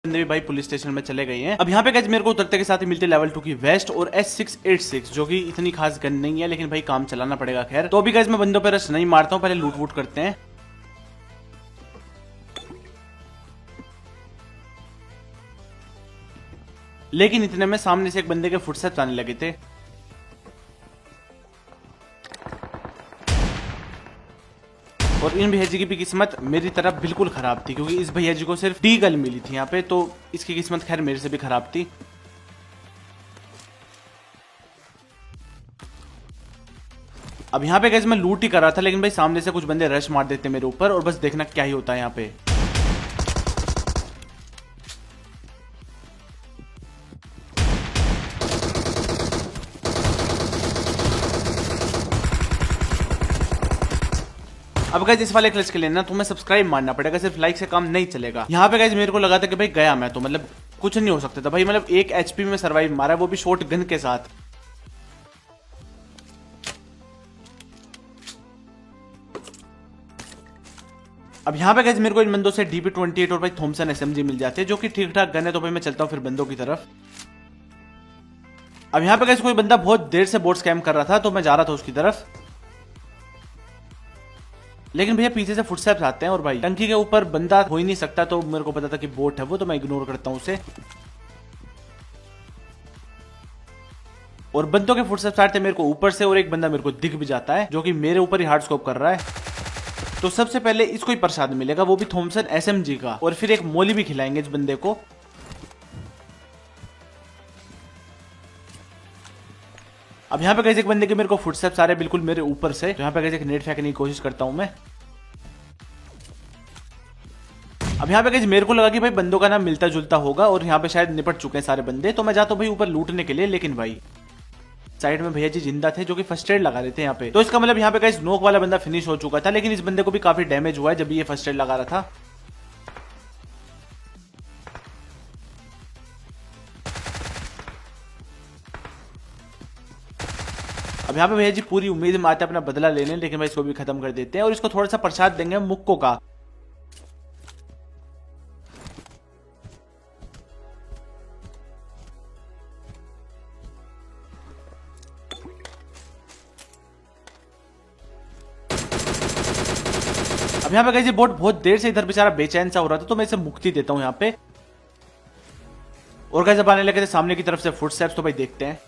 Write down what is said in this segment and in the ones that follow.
बंदे भी भाई पुलिस स्टेशन में चले गए हैं। अब यहाँ पे गाइस मेरे को उतरते के साथ ही मिलती लेवल 2 की वेस्ट और S686 जो कि इतनी खास गन नहीं है, लेकिन भाई काम चलाना पड़ेगा। खैर तो अभी गाइस मैं बंदों पे रश नहीं मारता हूँ, पहले लूट वूट करते हैं। लेकिन इतने में सामने से एक बंदे के फुटस्टेप्स आने लगे थे। और इन भैया जी की भी किस्मत मेरी तरफ बिल्कुल खराब थी, क्योंकि इस भैया जी को सिर्फ डी गल मिली थी यहाँ पे, तो इसकी किस्मत खैर मेरे से भी खराब थी। अब यहाँ पे गाइस मैं लूट ही कर रहा था, लेकिन भाई सामने से कुछ बंदे रश मार देते मेरे ऊपर, और बस देखना क्या ही होता है यहाँ पे। अब गाइस इस वाले क्लच के लिए ना तुम्हें सब्सक्राइब मारना पड़ेगा, सिर्फ लाइक से काम नहीं चलेगा। यहाँ पे गाइस मेरे को लगा था कि भाई गया मैं तो मतलब कुछ नहीं हो सकता था भाई, मतलब 1 HP में सर्वाइव मारा, वो भी शॉर्ट गन के साथ। अब यहाँ पे गाइस मेरे को इन बंदों से DP28 और भाई थॉमसन SMG मिल जाते हैं, जो कि ठीक ठाक गन है। तो भाई मैं चलता हूँ फिर बंदों की तरफ। अब यहाँ पे गाइस कोई बंदा बहुत देर से बोट स्कैम कर रहा था, तो मैं जा रहा था उसकी तरफ। लेकिन भैया पीछे से फुटस्टेप्स आते हैं, और भाई टंकी के ऊपर बंदा हो ही नहीं सकता, तो मेरे को पता था कि बोट है वो, तो मैं इग्नोर करता हूं उसे। और बंदों के फुटस्टेप्स आते मेरे को ऊपर से, और एक बंदा मेरे को दिख भी जाता है जो कि मेरे ऊपर ही हार्ड स्कोप कर रहा है। तो सबसे पहले इसको ही प्रसाद मिलेगा, वो भी थॉमसन SMG का, और फिर एक मोली भी खिलाएंगे इस बंदे को। अब यहाँ पे गाइस एक बंदे के मेरे को फुटस्टेप्स आ रहे बिल्कुल मेरे ऊपर से, तो यहाँ पे गाइस एक नेट फेंकने की कोशिश करता हूं मैं। अब यहाँ पे गाइस मेरे को लगा कि भाई बंदों का नाम मिलता जुलता होगा, और यहाँ पे शायद निपट चुके हैं सारे बंदे, तो मैं जाता हूँ भाई ऊपर लूटने के लिए। लेकिन भाई साइड में भैया जी जिंदा थे, जो कि फर्स्ट एड लगा रहे थे यहाँ पे, तो इसका मतलब यहाँ पे गाइस नोक वाला बंदा फिनिश हो चुका था। लेकिन इस बंदे को भी काफी डैमेज हुआ है जब ये फर्स्ट एड लगा रहा था। अब यहाँ पे भैया जी पूरी उम्मीद में आते अपना बदला लेने, लेकिन भाई इसको भी खत्म कर देते हैं, और इसको थोड़ा सा प्रसाद देंगे मुक्को का। अब यहाँ पे गाइस ये बोट बहुत देर से इधर बेचारा बेचैन सा हो रहा था, तो मैं इसे मुक्ति देता हूँ यहाँ पे। और गाइस अब आने लगे थे सामने की तरफ से फुटस्टेप्स, तो भाई देखते हैं।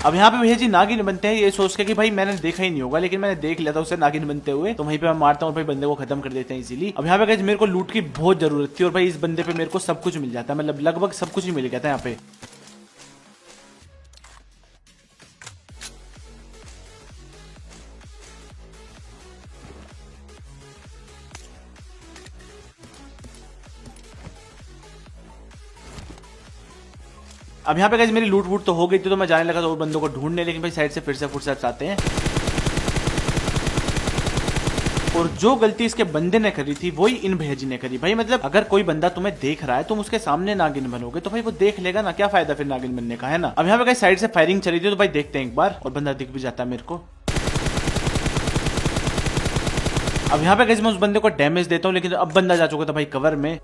अब यहाँ पे भैया जी नागिन बनते हैं, ये सोच के कि भाई मैंने देखा ही नहीं होगा, लेकिन मैंने देख लिया था उसे नागिन बनते हुए, तो वहीं पे मैं मारता हूँ और भाई बंदे को खत्म कर देते हैं इजीली। अब यहाँ पे गाइस मेरे को लूट की बहुत जरूरत थी, और भाई इस बंदे पे मेरे को सब कुछ मिल जाता है, मतलब लगभग सब कुछ ही मिल गया था यहाँ पे। अब यहाँ पे गाइस मेरी लूट वूट तो हो गई थी, तो मैं जाने लगा था और बंदों को ढूंढने, लेकिन भाई साइड से फिर से फुटस्टेप्स आते हैं। और जो गलती इसके बंदे ने करी थी वही इन भैया जी ने करी। भाई मतलब अगर कोई बंदा तुम्हें देख रहा है, तुम उसके सामने नागिन बनोगे, तो भाई वो देख लेगा ना, क्या फायदा फिर नागिन बनने का, है ना। अब यहाँ पे गाइस साइड से फायरिंग चली थी, तो भाई देखते हैं एक बार, और बंदा दिख भी जाता है मेरे को। अब यहाँ पे गाइस मैं उस बंदे को डैमेज देता हूँ, लेकिन अब बंदा जा चुका था भाई कवर में।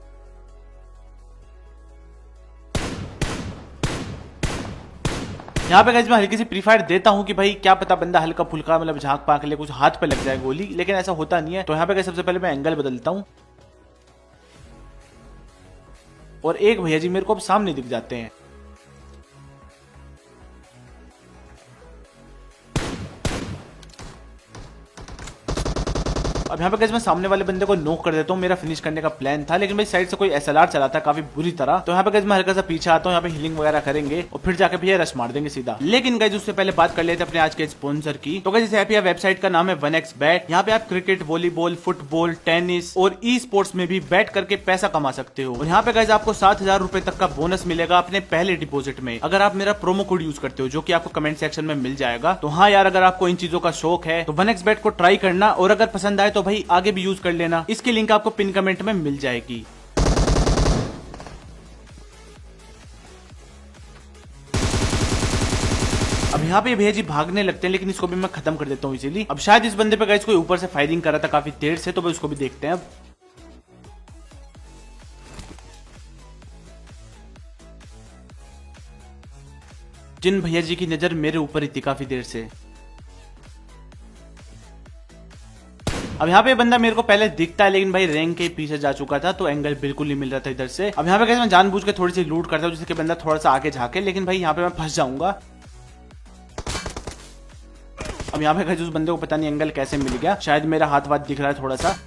यहाँ पे गाइस मैं हल्की सी प्री फायर देता हूँ कि भाई क्या पता बंदा हल्का फुल्का मतलब झांक पाक ले, कुछ हाथ पे लग जाए गोली, लेकिन ऐसा होता नहीं है। तो यहाँ पे गाइस सबसे पहले मैं एंगल बदलता हूँ, और एक भैया जी मेरे को अब सामने दिख जाते हैं। अब यहाँ पे गाइस मैं सामने वाले बंदे को नॉक कर देता हूँ, मेरा फिनिश करने का प्लान था, लेकिन भाई साइड से कोई SLR चला था काफी बुरी तरह। तो यहाँ पे गाइस मैं हल्का सा पीछे आता हूँ, यहाँ पे हीलिंग वगैरह करेंगे और फिर जाके भैया रश मार देंगे सीधा। लेकिन गाइस उससे पहले बात कर लेते हैं अपने आज के स्पॉन्सर की। तो गाइस इस वेबसाइट का नाम है 1xBet। यहाँ पे आप क्रिकेट, वॉलीबॉल, फुटबॉल, टेनिस और ई स्पोर्ट्स में भी बैट करके पैसा कमा सकते हो। और यहाँ पे गाइस आपको 7,000 रुपए तक का बोनस मिलेगा अपने पहले डिपॉजिट में, अगर आप मेरा प्रोमो कोड यूज करते हो, जो कि आपको कमेंट सेक्शन में मिल जाएगा। तो हाँ यार, अगर आपको इन चीजों का शौक है तो 1xBet को ट्राई करना, और अगर पसंद आए तो भाई आगे भी यूज कर लेना। इसकी लिंक आपको पिन कमेंट में मिल जाएगी। अब यहाँ पे भैया जी भागने लगते हैं, लेकिन इसको भी मैं खत्म कर देता हूँ इजीली। अब शायद इस बंदे पे गाइस कोई ऊपर से फायरिंग कर रहा था काफी देर से, तो भाई उसको भी देखते हैं अब। जिन भैया जी की नजर मेरे ऊपर ही थी काफी देर से। अब यहाँ पे बंदा मेरे को पहले दिखता है, लेकिन भाई रैंक के पीछे जा चुका था, तो एंगल बिल्कुल नहीं मिल रहा था इधर से। अब यहाँ पे कैसे मैं जानबूझ के थोड़ी सी लूट करता हूँ, जिससे कि बंदा थोड़ा सा आगे झाके, लेकिन भाई यहाँ पे मैं फंस जाऊंगा। अब यहाँ पे कैसे उस बंदे को पता नहीं एंगल कैसे मिल गया, शायद मेरा हाथ वाथ दिख रहा है थोड़ा सा।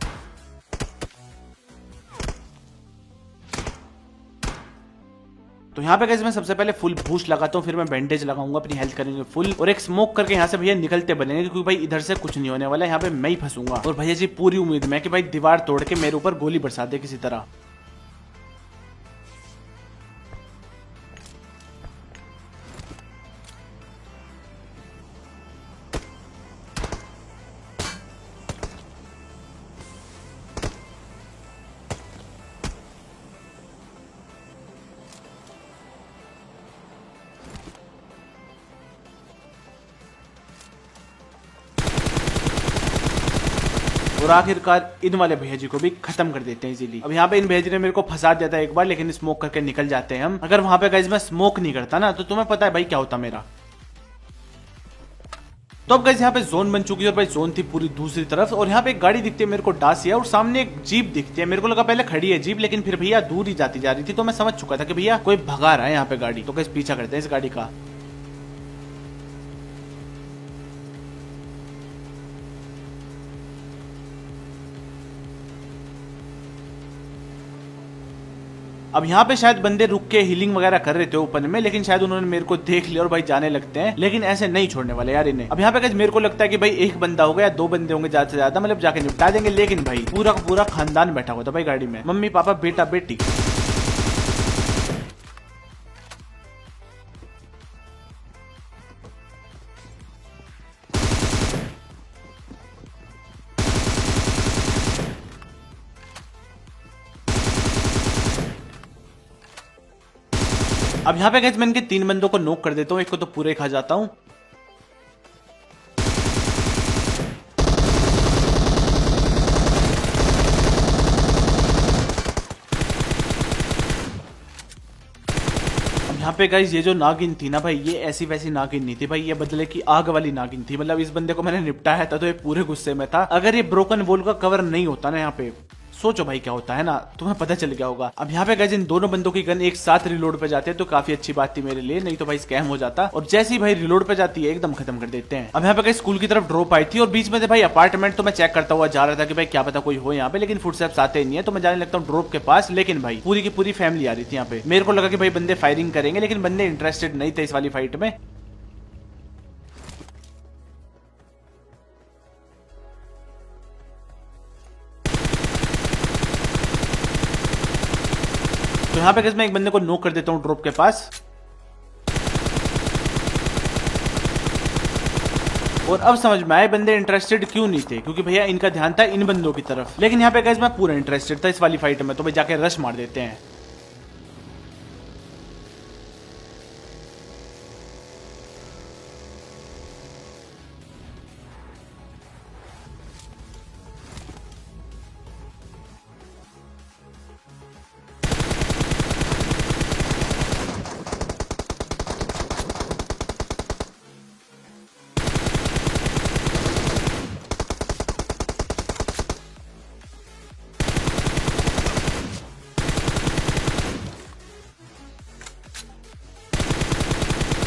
तो यहाँ पे कैसे मैं सबसे पहले फुल बूस्ट लगाता हूँ, फिर मैं बैंडेज लगाऊंगा, अपनी हेल्थ करेंगे फुल, और एक स्मोक करके यहाँ से भैया निकलते बनेंगे, क्योंकि भाई इधर से कुछ नहीं होने वाला है, यहाँ पे मैं ही फंसूंगा। और भैया जी पूरी उम्मीद में कि भाई दीवार तोड़ के मेरे ऊपर गोली बरसा दे किसी तरह। और आखिरकार इन वाले भैया जी को भी खत्म कर देते हैं इजीली। अब यहाँ पे इन भैया जी ने मेरे को फंसा दिया था एक बार, लेकिन स्मोक करके निकल जाते हैं हम। अगर वहां पे गाइस मैं स्मोक नहीं करता ना, तो तुम्हें पता है भाई क्या होता मेरा। तो अब गाइस यहाँ पे जोन बन चुकी है, और भाई जोन थी पूरी दूसरी तरफ, और यहाँ पे एक गाड़ी दिखती है मेरे को डासिया, और सामने एक जीप दिखती है। मेरे को लगा पहले खड़ी है जीप, लेकिन फिर भैया दूर ही जाती जा रही थी, तो मैं समझ चुका था कि भैया कोई भगा रहा है यहाँ पे गाड़ी। तो गाइस पीछा करते हैं इस गाड़ी का। अब यहाँ पे शायद बंदे रुक के हीलिंग वगैरह कर रहे थे ओपन में, लेकिन शायद उन्होंने मेरे को देख लिया और भाई जाने लगते हैं, लेकिन ऐसे नहीं छोड़ने वाले यार इन्हें। अब यहाँ पे मेरे को लगता है कि भाई एक बंदा होगा या दो बंदे होंगे ज्यादा से ज्यादा, मतलब जाके निपटा देंगे, लेकिन भाई पूरा का पूरा खानदान बैठा हुआ था भाई गाड़ी में, मम्मी पापा बेटा बेटी। अब यहाँ पे गाइस मैं इनके 3 बंदों को नॉक कर देता हूँ, एक को तो पूरे खा जाता हूँ। यहाँ पे गाइस ये जो नागिन थी ना भाई, ये ऐसी वैसी नागिन नहीं थी भाई, ये बदले की आग वाली नागिन थी। मतलब इस बंदे को मैंने निपटाया था तो ये पूरे गुस्से में था। अगर ये ब्रोकन वॉल का कवर नहीं होता ना यहाँ पे, सोचो भाई क्या होता है ना, तुम्हें पता चल गया होगा। अब यहाँ पे गाइस इन दोनों बंदों की गन एक साथ रिलोड पे जाते हैं, तो काफी अच्छी बात थी मेरे लिए, नहीं तो भाई स्कैम हो जाता। और जैसे ही भाई रिलोड पे जाती है एकदम खत्म कर देते हैं। अब यहाँ पे गाइस स्कूल की तरफ ड्रॉप आई थी, और बीच में से भाई अपार्टमेंट, तो मैं चेक करता हुआ जा रहा था कि भाई क्या पता कोई हो यहाँ पे, लेकिन फुटस्टेप्स आते ही नहीं है, तो मैं जाने लगता हूँ ड्रॉप के पास। लेकिन भाई पूरी की पूरी फैमिली आ रही थी यहाँ पे। मेरे को लगा कि भाई बंदे फायरिंग करेंगे, लेकिन बंदे इंटरेस्टेड नहीं थे इस वाली फाइट में। तो यहाँ पे गाइस मैं एक बंदे को नॉक कर देता हूँ ड्रॉप के पास। और अब समझ में आए बंदे इंटरेस्टेड क्यों नहीं थे, क्योंकि भैया इनका ध्यान था इन बंदों की तरफ। लेकिन यहाँ पे गाइस मैं पूरा इंटरेस्टेड था इस वाली फाइट में, तो भाई जाके रश मार देते हैं।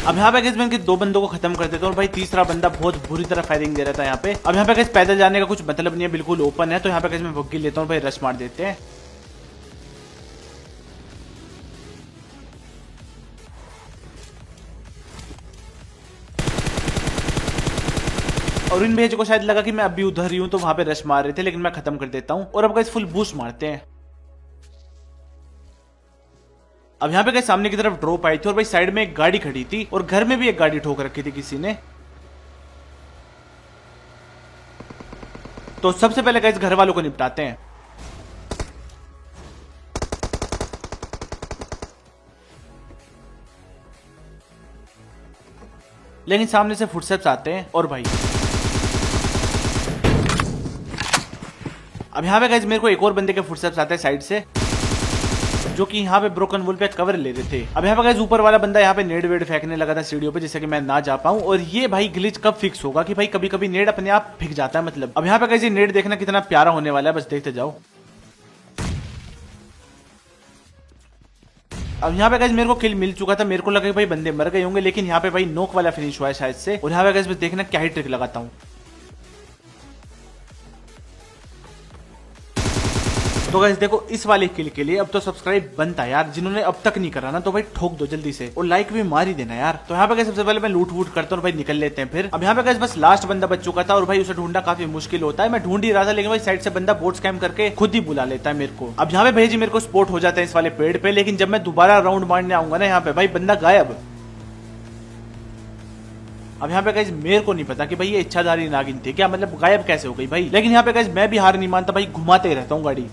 अब यहाँ पे मैं इनके 2 बंदों को खत्म कर देता हूँ, और भाई तीसरा बंदा बहुत बुरी तरह फायरिंग दे रहा था यहाँ पे। अब यहाँ पे पैदल जाने का कुछ मतलब नहीं है, बिल्कुल ओपन है, तो यहाँ पे मैं बुग्गी लेता हूँ, भाई रश मार देते हैं। और इन भेज को शायद लगा कि मैं अभी उधर ही हूँ, तो वहां पे रश मार रहे थे, लेकिन मैं खत्म कर देता हूँ। और अब गाइस फुल बूस्ट मारते हैं। अब यहाँ पे गाइस सामने की तरफ ड्रॉप आई थी, और भाई साइड में एक गाड़ी खड़ी थी, और घर में भी एक गाड़ी ठोक रखी थी किसी ने। तो सबसे पहले गाइस घर वालों को निपटाते हैं। लेकिन सामने से फुटस्टेप्स आते हैं और भाई अब यहाँ पे गाइस मेरे को एक और बंदे के फुटस्टेप्स आते हैं साइड से, जो कि यहाँ पे ब्रोकन वॉल पे कवर ले रहे थे। अब यहाँ पे गाइस ऊपर वाला बंदा यहाँ पे नेड वेड फेंकने लगा था सीढ़ियों पे, जिससे कि मैं ना जा पाऊं। और ये भाई ग्लिच कब फिक्स होगा कि भाई कभी कभी नेड अपने आप फेंक जाता है मतलब। अब यहाँ पे गाइस ये नेड देखना कितना प्यारा होने वाला है, बस देखते जाओ। अब यहाँ पे गाइस मेरे को किल मिल चुका था, मेरे को लगा कि भाई बंदे मर गए होंगे, लेकिन यहाँ पे भाई नोक वाला फिनिश हुआ है शायद से। और यहाँ पे गाइस बस देखना क्या ही ट्रिक लगाता हूँ। तो गाइस देखो इस वाले किल के लिए अब तो सब्सक्राइब बनता है यार, जिन्होंने अब तक नहीं करा ना तो भाई ठोक दो जल्दी से, और लाइक भी मार ही देना यार। तो यहाँ पे गाइस सबसे पहले मैं लूट वूट करता हूँ, भाई निकल लेते हैं फिर। अब यहाँ पे गाइस बस लास्ट बंदा बच चुका था और भाई उसे ढूंढना काफी मुश्किल होता है। मैं ढूंढ ही रहा था, लेकिन भाई साइड से बंदा बोट स्कैम करके खुद ही बुला लेता है मेरे को। अब यहाँ पे भाई जी मेरे को स्पॉट हो जाता है इस वाले पेड़ पे, लेकिन जब मैं दोबारा राउंड मारने आऊंगा ना यहाँ पे भाई बंदा गायब। अब यहाँ पे गाइस मेरे को नहीं पता कि भाई ये इच्छाधारी नागिन थी क्या, मतलब गायब कैसे हो गई भाई। लेकिन यहाँ पे गाइस मैं भी हार नहीं मानता भाई, घुमाते ही रहता हूँ गाड़ी।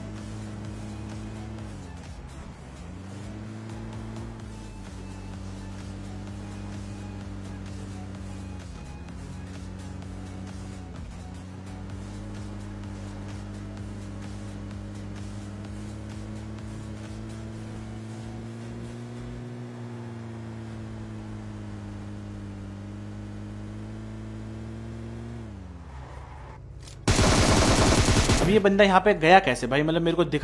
अब ये बंदा यहाँ पे गया कैसे भाई, मतलब मेरे को दिखा